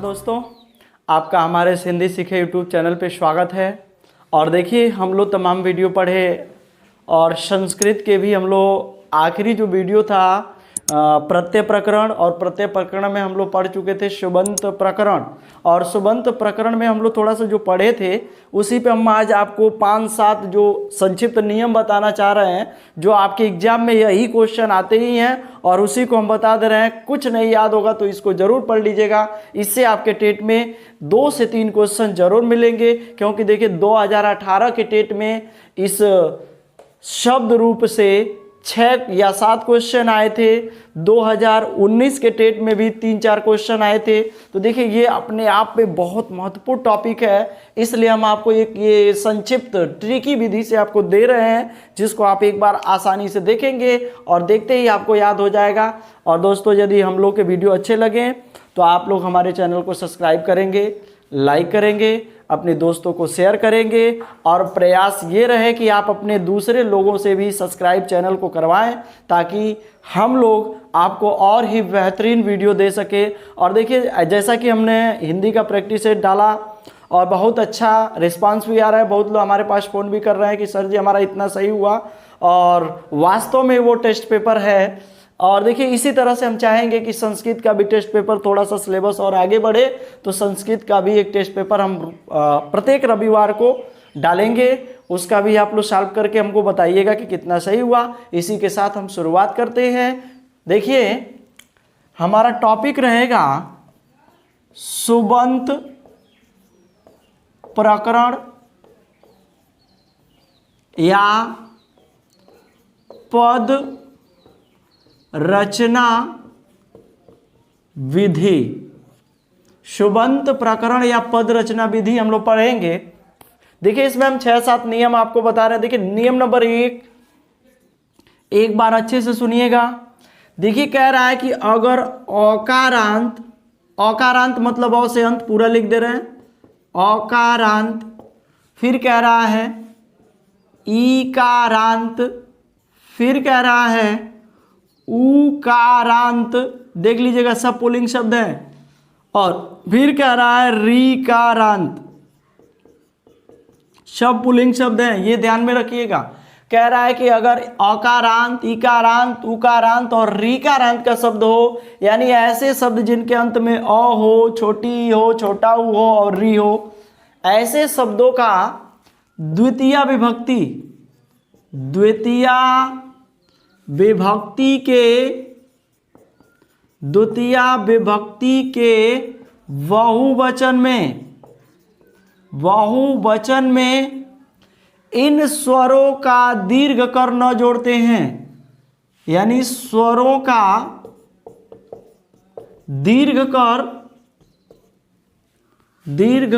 दोस्तों, आपका हमारे हिंदी सीखे यूट्यूब चैनल पे स्वागत है। और देखिए, हम लोग तमाम वीडियो पढ़े और संस्कृत के भी हम लोग आखिरी जो वीडियो था प्रत्यय प्रकरण, और प्रत्यय प्रकरण में हम लोग पढ़ चुके थे सुबंत प्रकरण। और सुबंत प्रकरण में हम लोग थोड़ा सा जो पढ़े थे उसी पे हम आज आपको 5-7 जो संक्षिप्त नियम बताना चाह रहे हैं, जो आपके एग्जाम में यही क्वेश्चन आते ही हैं और उसी को हम बता दे रहे हैं। कुछ नहीं याद होगा तो इसको जरूर पढ़ लीजिएगा, इससे आपके टेट में 2 से 3 क्वेश्चन जरूर मिलेंगे। क्योंकि देखिए 2018 के टेट में इस शब्द रूप से 6 या 7 क्वेश्चन आए थे, 2019 के टेट में भी 3-4 क्वेश्चन आए थे। तो देखिए ये अपने आप में बहुत महत्वपूर्ण टॉपिक है, इसलिए हम आपको एक ये संक्षिप्त ट्रिकी विधि से आपको दे रहे हैं, जिसको आप एक बार आसानी से देखेंगे और देखते ही आपको याद हो जाएगा। और दोस्तों, यदि हम लोग के वीडियो अच्छे लगे तो आप लोग हमारे चैनल को सब्सक्राइब करेंगे, लाइक करेंगे, अपने दोस्तों को शेयर करेंगे, और प्रयास ये रहे कि आप अपने दूसरे लोगों से भी सब्सक्राइब चैनल को करवाएं, ताकि हम लोग आपको और ही बेहतरीन वीडियो दे सके। और देखिए, जैसा कि हमने हिंदी का प्रैक्टिस सेट डाला और बहुत अच्छा रिस्पांस भी आ रहा है, बहुत लोग हमारे पास फ़ोन भी कर रहे हैं कि सर जी हमारा इतना सही हुआ, और वास्तव में वो टेस्ट पेपर है। और देखिए, इसी तरह से हम चाहेंगे कि संस्कृत का भी टेस्ट पेपर थोड़ा सा सिलेबस और आगे बढ़े, तो संस्कृत का भी एक टेस्ट पेपर हम प्रत्येक रविवार को डालेंगे। उसका भी आप लोग सॉल्व करके हमको बताइएगा कि कितना सही हुआ। इसी के साथ हम शुरुआत करते हैं। देखिए, हमारा टॉपिक रहेगा सुबंत प्रकरण या पद रचना विधि। सुबंत प्रकरण या पद रचना विधि हम लोग पढ़ेंगे। देखिए, इसमें हम 6-7 नियम आपको बता रहे हैं। देखिए, नियम नंबर 1, एक बार अच्छे से सुनिएगा। देखिए, कह रहा है कि अगर औकारांत, औकारांत मतलब औ से अंत पूरा लिख दे रहे हैं, औकारांत, फिर कह रहा है ईकारांत, फिर कह रहा है उकारांत, देख लीजिएगा सब पुल्लिंग शब्द है, और फिर कह रहा है रीकारांत, सब पुल्लिंग शब्द हैं, ये ध्यान में रखिएगा। कह रहा है कि अगर अकारांत, इकारांत, उकारांत और रीकारांत का शब्द हो, यानी ऐसे शब्द जिनके अंत में अ हो, छोटी हो, छोटा ऊ हो और री हो, ऐसे शब्दों का द्वितीय विभक्ति, द्वितीय विभक्ति के बहुवचन में इन स्वरों का दीर्घ कर न जोड़ते हैं, यानी स्वरों का दीर्घ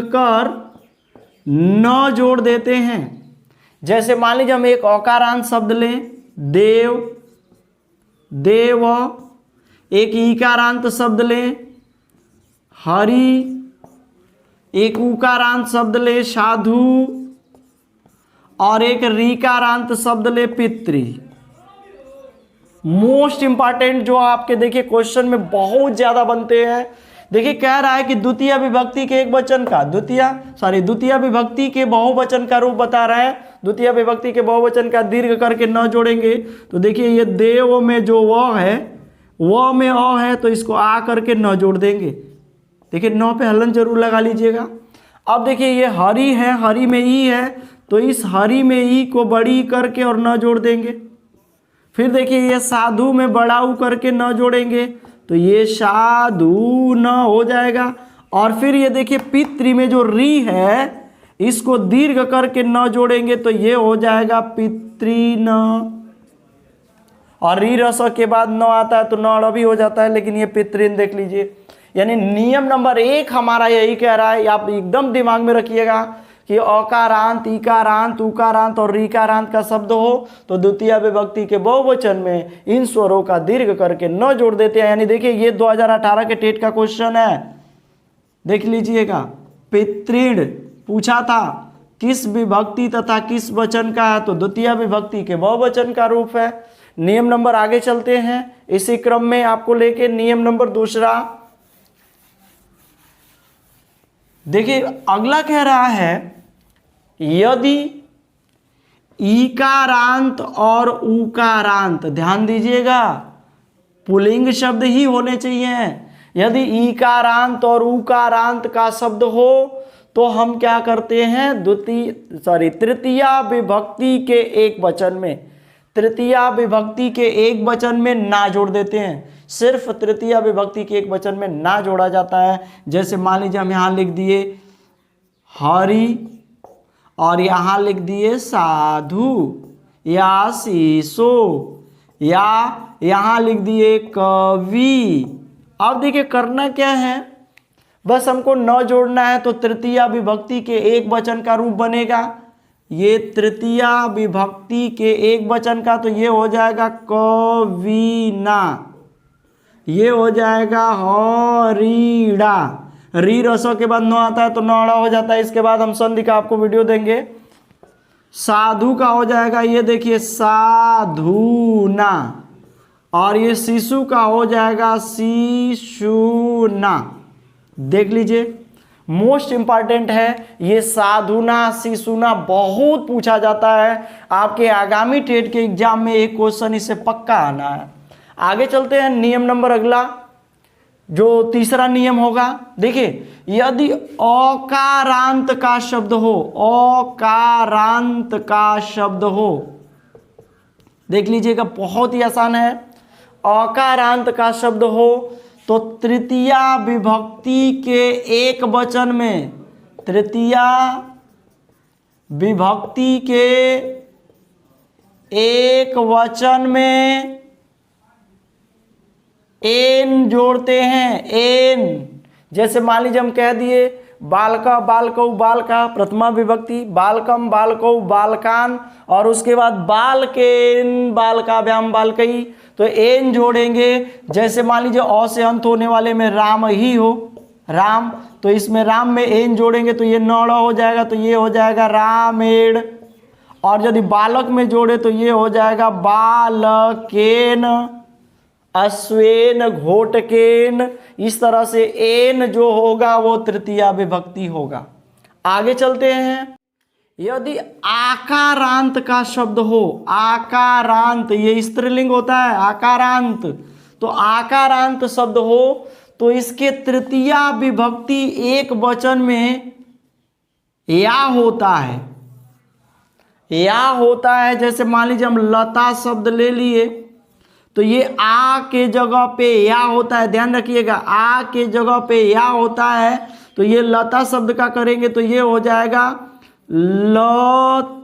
कर न जोड़ देते हैं। जैसे मान लीजिए हम एक औकारांत शब्द लें, देव, देव, एक ईकारांत शब्द लें, हरि, एक उकारांत शब्द ले, साधु, और एक रीकारांत शब्द ले, पितृ। मोस्ट इंपॉर्टेंट जो आपके देखिए क्वेश्चन में बहुत ज्यादा बनते हैं। देखिए, कह रहा है कि द्वितीय विभक्ति के एक वचन का द्वितीय विभक्ति के बहुवचन का रूप बता रहा है। द्वितीय विभक्ति के बहुवचन का दीर्घ करके न जोड़ेंगे। तो देखिए, ये देव में जो व है, व में अ है, तो इसको आ करके न जोड़ देंगे। देखिए, न पे हलन जरूर लगा लीजिएगा। अब देखिए, ये हरि है, हरि में ई है, तो इस हरि में ई को बड़ी करके और न जोड़ देंगे। फिर देखिए, ये साधु में बड़ा ऊ करके न जोड़ेंगे, तो ये साधु न हो जाएगा। और फिर ये देखिए, पितृ में जो री है, इसको दीर्घ करके न जोड़ेंगे, तो ये हो जाएगा पितृन। और री रस के बाद न आता है तो न भी हो जाता है, लेकिन ये पितृन देख लीजिए। यानी नियम नंबर 1 हमारा यही कह रहा है, आप एकदम दिमाग में रखिएगा कि अकारांत, इकारांत, उकारांत और रीकारांत का शब्द हो तो द्वितीय विभक्ति के बहुवचन में इन स्वरों का दीर्घ करके न जोड़ देते हैं। यानी देखिए, ये 2018 के टेट का क्वेश्चन है, देख लीजिएगा। पितृण पूछा था किस विभक्ति तथा किस वचन का है, तो द्वितीय विभक्ति के बहुवचन का रूप है। नियम नंबर आगे चलते हैं, इसी क्रम में आपको लेके नियम नंबर 2 देखिए अगला कह रहा है यदि ईकारांत और ऊकारांत, ध्यान दीजिएगा पुल्लिंग शब्द ही होने चाहिए। यदि ईकारांत और ऊकारांत का शब्द हो तो हम क्या करते हैं, तृतीया विभक्ति के एक वचन में, तृतीया विभक्ति के एक वचन में ना जोड़ देते हैं। सिर्फ तृतीया विभक्ति के एक वचन में ना जोड़ा जाता है। जैसे मान लीजिए हम यहाँ लिख दिए हरि और यहाँ लिख दिए साधु या शिशु, या यहाँ लिख दिए कवि। अब देखिए करना क्या है, बस हमको न जोड़ना है। तो तृतीया विभक्ति के एक वचन का रूप बनेगा, ये तृतीया विभक्ति के एक वचन का, तो ये हो जाएगा कवीना, ये हो जाएगा हरिड़ा। री रसों के बाद न आता है तो नौड़ा हो जाता है। इसके बाद हम संधि का आपको वीडियो देंगे। साधु का हो जाएगा, ये देखिए साधुना, और ये शिशु का हो जाएगा शिशुना। देख लीजिए मोस्ट इंपॉर्टेंट है ये साधुना शिशुना, बहुत पूछा जाता है आपके आगामी टेट के एग्जाम में, एक क्वेश्चन इससे पक्का आना है। आगे चलते हैं नियम नंबर अगला, जो तीसरा नियम होगा। देखिए यदि अकारांत का शब्द हो, अकारांत का शब्द हो, देख लीजिएगा बहुत ही आसान है। अकारांत का शब्द हो तो तृतीया विभक्ति के एक वचन में, तृतीया विभक्ति के एक वचन में एन जोड़ते हैं, एन। जैसे मान लीजिए हम कह दिए बालका बालकौ बालका, प्रथमा विभक्ति, बालकम बालकौ बालकान, और उसके बाद बालकेन बालकाभ्याम बालकई, तो एन जोड़ेंगे। जैसे मान लीजिए अ से अंत होने वाले में राम ही हो, राम, तो इसमें राम में एन जोड़ेंगे तो ये नौड़ा हो जाएगा, तो ये हो जाएगा रामेण। और यदि बालक में जोड़े तो ये हो जाएगा बालकेन, अश्वेन, घोटकेन। इस तरह से एन जो होगा वो तृतीया विभक्ति होगा। आगे चलते हैं। यदि आकारांत का शब्द हो, आकारांत, ये स्त्रीलिंग होता है आकारांत, तो आकारांत शब्द हो तो इसके तृतीया विभक्ति एक वचन में या होता है, या होता है। जैसे मान लीजिए हम लता शब्द ले लिए तो ये आ के जगह पे या होता है, ध्यान रखिएगा आ के जगह पे या होता है, तो ये लता शब्द का करेंगे तो ये हो जाएगा लतया,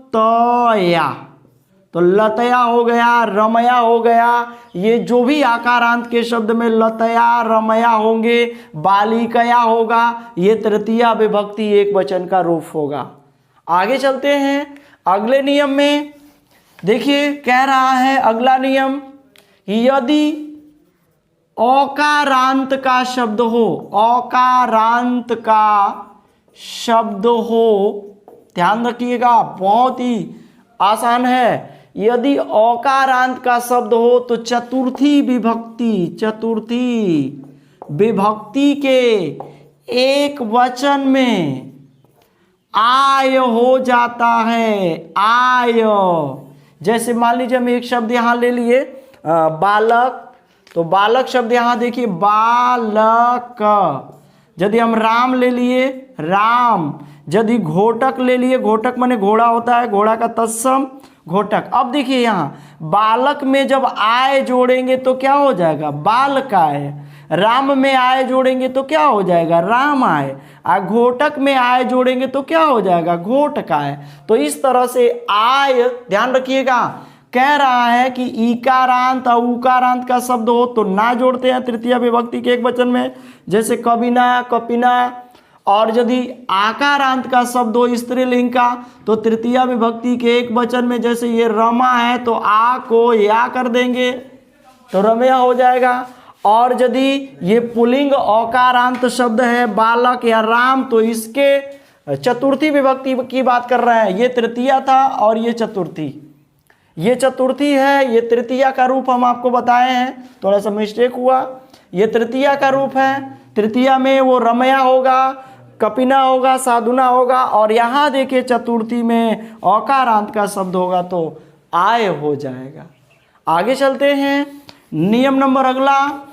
तो लतया हो गया, रमया हो गया। ये जो भी आकारांत के शब्द में लतया रमया होंगे, बालिकया होगा, ये तृतीया विभक्ति एक वचन का रूप होगा। आगे चलते हैं अगले नियम में। देखिए कह रहा है अगला नियम, यदि अकारांत का शब्द हो, अकारांत का शब्द हो, ध्यान रखिएगा बहुत ही आसान है। यदि अकारांत का शब्द हो तो चतुर्थी विभक्ति, चतुर्थी विभक्ति के एक वचन में आय हो जाता है, आय। जैसे मान लीजिए हम एक शब्द यहां ले लिए बालक, तो बालक शब्द यहां देखिए बालक। यदि हम राम ले लिए राम, यदि घोटक ले लिए, घोटक माने घोड़ा होता है, घोड़ा का तत्सम घोटक। अब देखिए यहाँ बालक में जब आय जोड़ेंगे तो क्या हो जाएगा बालकाय, राम में आय जोड़ेंगे तो क्या हो जाएगा राम आय, और घोटक में आय जोड़ेंगे तो क्या हो जाएगा घोटकाय। तो इस तरह से आय, ध्यान रखिएगा, कह रहा है कि ईकारांत और उकारांत का शब्द हो तो ना जोड़ते हैं तृतीया विभक्ति के एक वचन में, जैसे कविना कपिना। और यदि आकारांत का शब्द हो स्त्रीलिंग का तो तृतीया विभक्ति के एक वचन में, जैसे ये रमा है तो आ को या कर देंगे तो रमया हो जाएगा। और यदि ये पुल्लिंग अकारांत शब्द है बालक या राम तो इसके चतुर्थी विभक्ति की बात कर रहे हैं। ये तृतीया था और ये चतुर्थी, ये चतुर्थी है, ये तृतीया का रूप हम आपको बताए हैं, थोड़ा सा मिस्टेक हुआ। ये तृतीया का रूप है, तृतीया में वो रमया होगा, कपिना होगा, साधुना होगा, और यहाँ देखिए चतुर्थी में औकारांत का शब्द होगा तो आय हो जाएगा। आगे चलते हैं, नियम नंबर अगला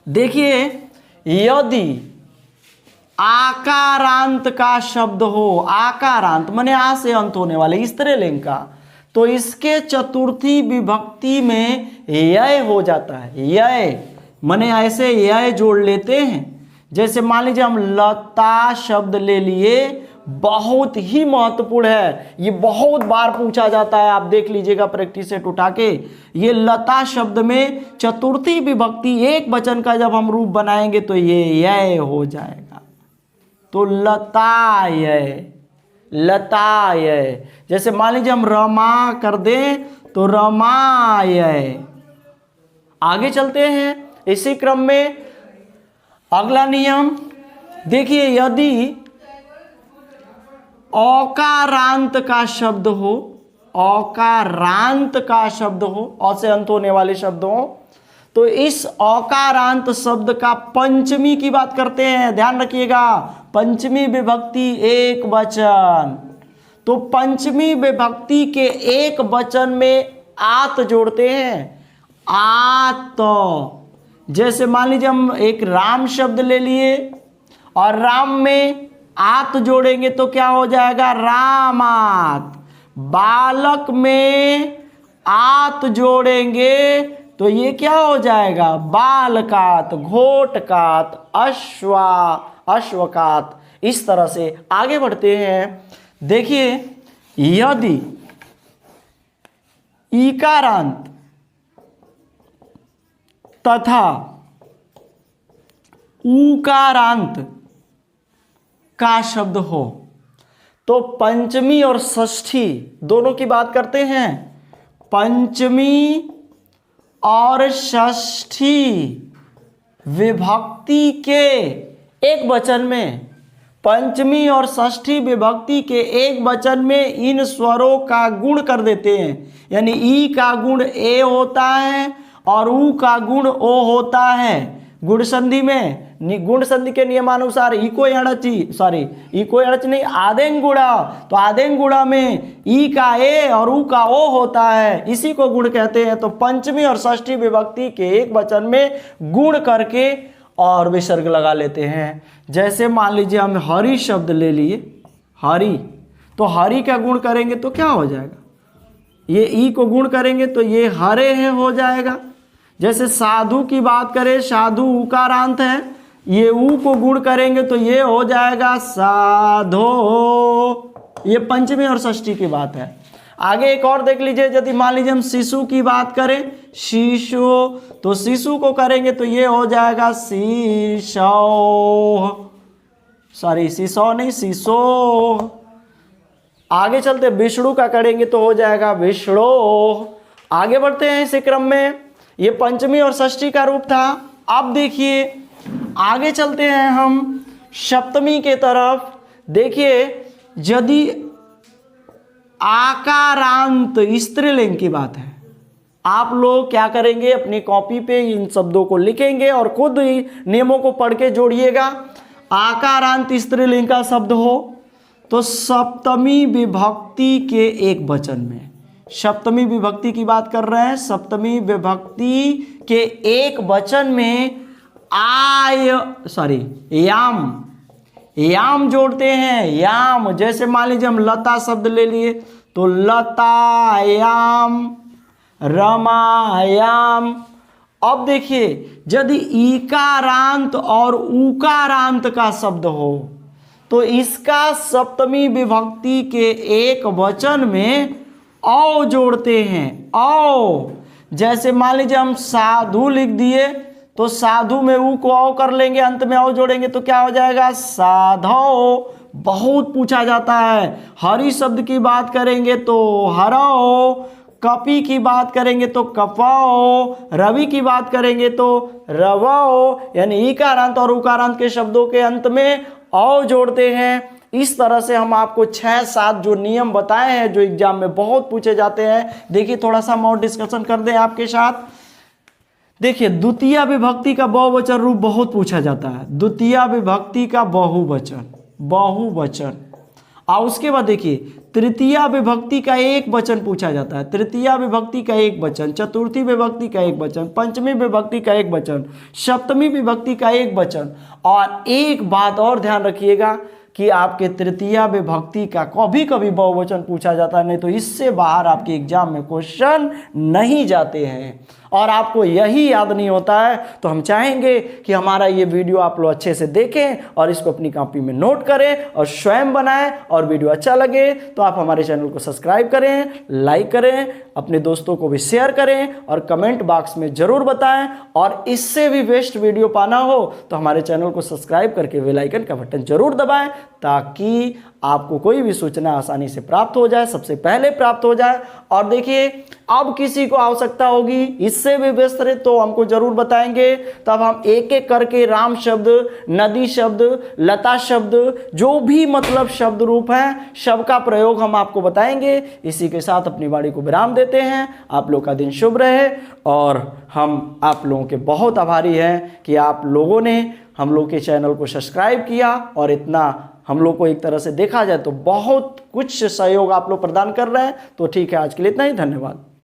देखिए, यदि आकारांत का शब्द हो, आकारांत माने आ से अंत होने वाले स्त्रीलिंग का, तो इसके चतुर्थी विभक्ति में यय हो जाता है। यय माने ऐसे यय जोड़ लेते हैं। जैसे मान लीजिए हम लता शब्द ले लिए, बहुत ही महत्वपूर्ण है, ये बहुत बार पूछा जाता है, आप देख लीजिएगा प्रैक्टिस सेट उठा के। ये लता शब्द में चतुर्थी विभक्ति एक वचन का जब हम रूप बनाएंगे तो ये यय हो जाएगा। तो लताय, लताय। जैसे मान लीजिए हम रमा कर दें तो रमाय। आगे चलते हैं इसी क्रम में, अगला नियम देखिए, यदि औकारांत का शब्द हो, औकारांत का शब्द हो, औ से अंत होने वाले शब्द हो, तो इस औकारांत शब्द का पंचमी की बात करते हैं, ध्यान रखिएगा, पंचमी विभक्ति एक वचन। तो पंचमी विभक्ति के एक वचन में आत जोड़ते हैं, आत। जैसे मान लीजिए हम एक राम शब्द ले लिए और राम में आत जोड़ेंगे तो क्या हो जाएगा, रामात। बालक में आत जोड़ेंगे तो ये क्या हो जाएगा, बालकात, घोटकात, अश्वकात। इस तरह से आगे बढ़ते हैं। देखिए, यदि ईकारांत तथा ऊकारांत का शब्द हो तो पंचमी और षष्ठी दोनों की बात करते हैं। पंचमी और षष्ठी विभक्ति के एक वचन में, पंचमी और षष्ठी विभक्ति के एक वचन में इन स्वरों का गुण कर देते हैं। यानी ई का गुण ए होता है और ऊ का गुण ओ होता है। गुण संधि में, गुण संधि के नियमानुसार इको अड़च नहीं, आदेंग गुणा, तो आदेंग गुणा में ई का ए और ऊ का ओ होता है, इसी को गुण कहते हैं। तो पंचमी और षष्ठी विभक्ति के एक वचन में गुण करके और विसर्ग लगा लेते हैं। जैसे मान लीजिए हम हरि शब्द ले लिए, हरि, तो हरि का गुण करेंगे तो क्या हो जाएगा, ये ई को गुण करेंगे तो ये हरे है हो जाएगा। जैसे साधु की बात करें, साधु उकारांत है, ये ऊ को गुण करेंगे तो ये हो जाएगा साधो। ये पंचमी और षष्ठी की बात है। आगे एक और देख लीजिए, यदि मान लीजिए हम शिशु की बात करें, शिशु, तो शिशु को करेंगे तो ये हो जाएगा शीशो, शीशो नहीं, शीशो। आगे चलते विष्णु का करेंगे तो हो जाएगा विष्णु। आगे बढ़ते हैं इसी क्रम में, ये पंचमी और षष्ठी का रूप था। अब देखिए आगे चलते हैं हम सप्तमी के तरफ। देखिए, यदि आकारांत स्त्रीलिंग की बात है, आप लोग क्या करेंगे, अपनी कॉपी पे इन शब्दों को लिखेंगे और खुद ही नियमों को पढ़ के जोड़िएगा। आकारांत स्त्रीलिंग का शब्द हो तो सप्तमी विभक्ति के एक वचन में, सप्तमी विभक्ति की बात कर रहे हैं, सप्तमी विभक्ति के एक वचन में याम जोड़ते हैं, याम। जैसे मान लीजिए हम लता शब्द ले लिए तो लतायाम, रमायाम। अब देखिए, यदि ईकारांत और ऊकारांत का शब्द हो तो इसका सप्तमी विभक्ति के एक वचन में औ जोड़ते हैं, औ। जैसे मान लीजिए हम साधु लिख दिए तो साधु में ऊ को औ कर लेंगे, अंत में औ जोड़ेंगे तो क्या हो जाएगा, साधो। बहुत पूछा जाता है। हरि शब्द की बात करेंगे तो हरो, कपि की बात करेंगे तो कपो, रवि की बात करेंगे तो रवो। यानी ईकारांत और उकारांत के शब्दों के अंत में औ जोड़ते हैं। इस तरह से हम आपको 6-7 जो नियम बताए हैं जो एग्जाम में बहुत पूछे जाते हैं। देखिए, थोड़ा सा हम और डिस्कशन कर दें आपके साथ। देखिए, द्वितीय विभक्ति का बहुवचन रूप बहुत पूछा जाता है। द्वितीय विभक्ति का बहुवचन, बहुवचन। और उसके बाद देखिए, तृतीय विभक्ति का एक वचन पूछा जाता है। तृतीय विभक्ति का एक वचन, चतुर्थी विभक्ति का एक वचन, पंचमी विभक्ति का एक वचन, सप्तमी विभक्ति का एक वचन। और एक बात और ध्यान रखिएगा कि आपके तृतीय विभक्ति का कभी कभी बहुवचन पूछा जाता है, नहीं तो इससे बाहर आपके एग्जाम में क्वेश्चन नहीं जाते हैं और आपको यही याद नहीं होता है। तो हम चाहेंगे कि हमारा ये वीडियो आप लोग अच्छे से देखें और इसको अपनी कॉपी में नोट करें और स्वयं बनाएं। और वीडियो अच्छा लगे तो आप हमारे चैनल को सब्सक्राइब करें, लाइक करें, अपने दोस्तों को भी शेयर करें और कमेंट बॉक्स में ज़रूर बताएं। और इससे भी बेस्ट वीडियो पाना हो तो हमारे चैनल को सब्सक्राइब करके बेल आइकन का बटन जरूर दबाएं, ताकि आपको कोई भी सूचना आसानी से प्राप्त हो जाए, सबसे पहले प्राप्त हो जाए। और देखिए, अब किसी को आवश्यकता होगी इससे भी विस्तृत तो हमको जरूर बताएंगे, तब हम एक एक करके राम शब्द, नदी शब्द, लता शब्द, जो भी मतलब शब्द रूप हैं सबका प्रयोग हम आपको बताएंगे। इसी के साथ अपनी वाणी को विराम देते हैं। आप लोग का दिन शुभ रहे और हम आप लोगों के बहुत आभारी हैं कि आप लोगों ने हम लोग के चैनल को सब्सक्राइब किया और इतना हम लोग को एक तरह से देखा जाए तो बहुत कुछ सहयोग आप लोग प्रदान कर रहे हैं। तो ठीक है, आज के लिए इतना ही, धन्यवाद।